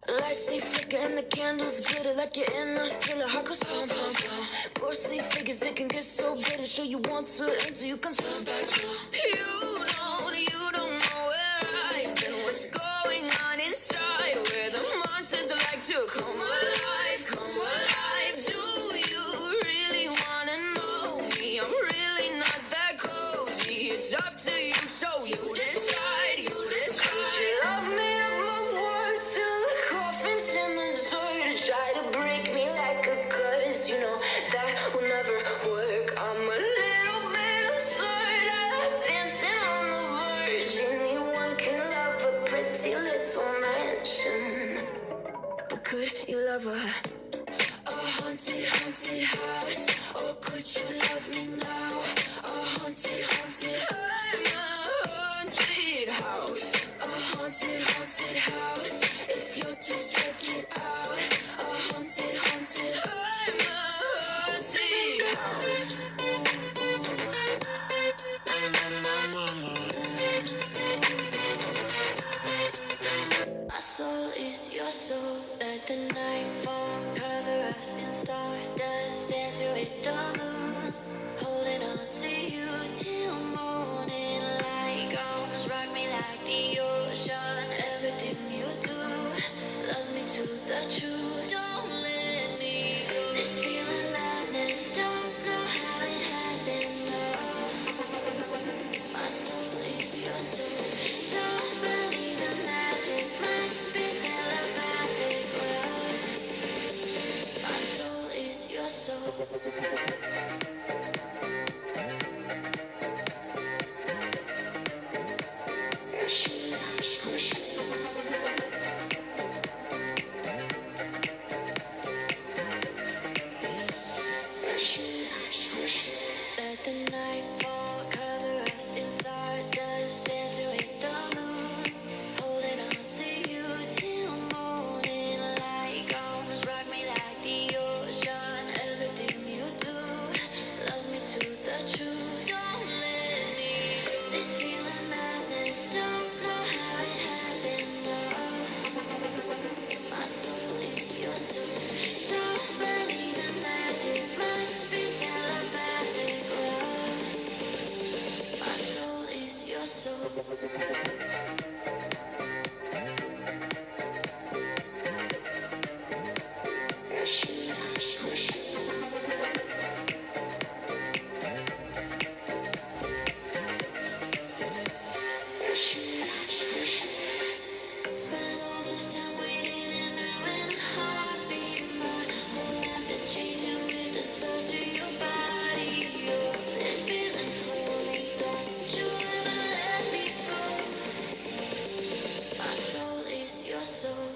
Lights they flicker and the candles glitter like you're in a thriller. Heart goes pum pum pum. Ghostly figures they can get so bitter. Sure you want to until you can turn back. You don't know where I've been. What's going on inside? Where the monsters like to come alive, come alive. Do you really wanna know me? I'm really not that cozy. It's up to you, so you decide, you decide. You love me up my words till the coffin's in the dirt. Try to break me like a curse, you know that will never work. I'm a little bit absurd. I like dancing on the verge. Anyone can love a pretty little mansion, but could you love a haunted, haunted house? Or could you love me now? A haunted, haunted, I'm a haunted house. A haunted, haunted house. If you're just checking out, a haunted, haunted, I'm a haunted house. My soul is your soul. Let the night fall, cover us in stardust, dancing with the moon, holding on to you till morning light comes. Rock me like the ocean. Everything you do, love me to the truth. Don't let me go. This feeling madness, don't know how it happened. No, my soul is your soul. Don't believe in magic, must be telepathic love. My soul is your soul. Let the night fall, cover us in stardust, dancing with the moon, holding on to you till morning light comes. Rock me like the ocean. Everything you do, love me to the truth. Don't let me go. This feeling madness, don't know how it happened. No, my soul is your soul. Don't believe in magic, must be telepathic love. My soul is your soul. Spend all this time waiting and knowing a heartbeat. My whole life is changing with the touch of your body. This feeling's holy, don't you ever let me go. My soul is your soul.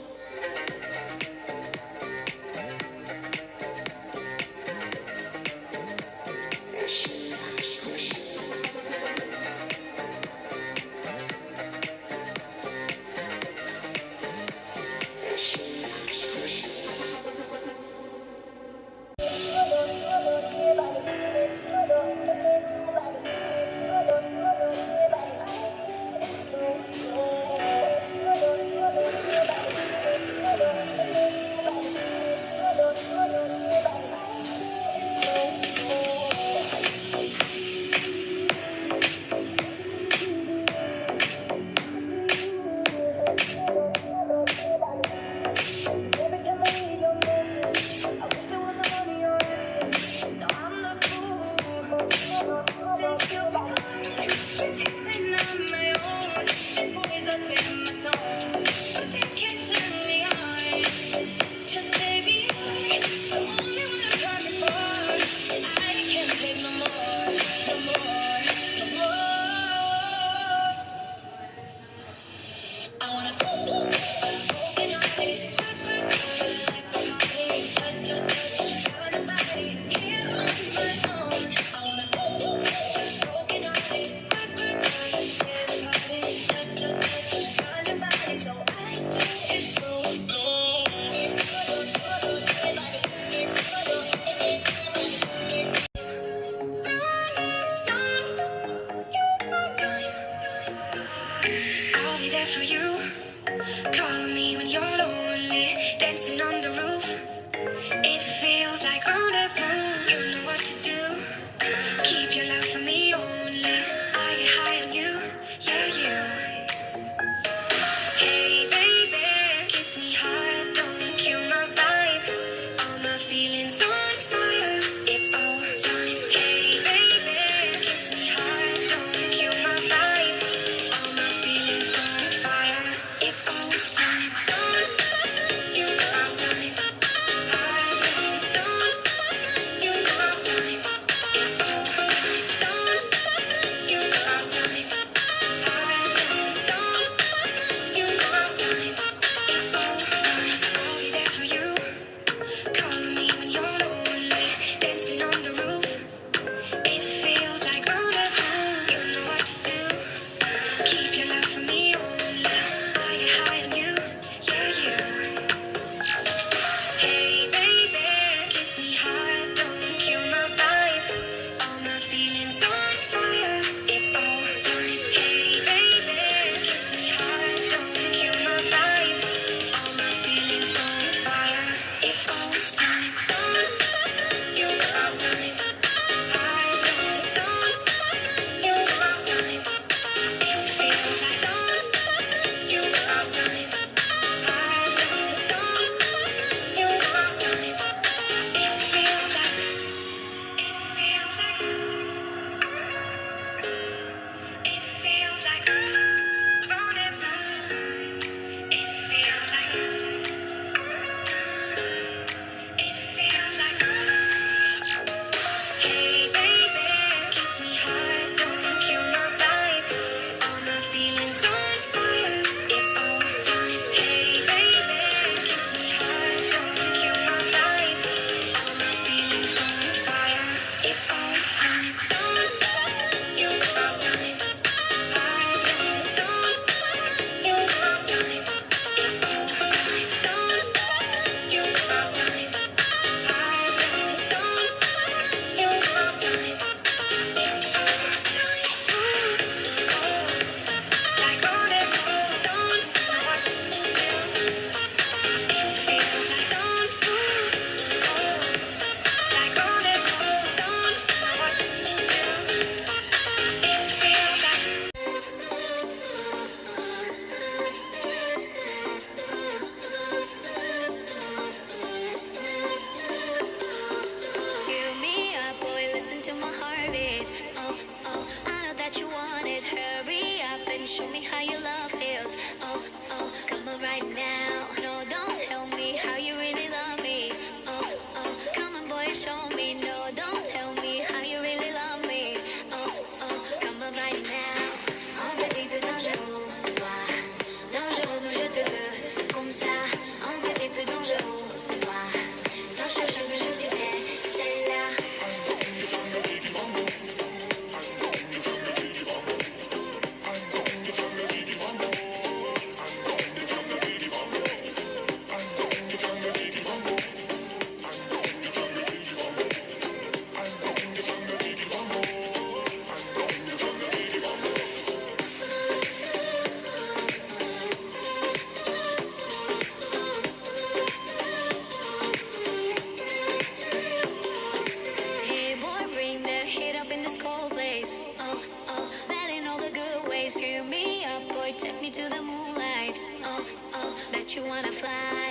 that you wanna fly.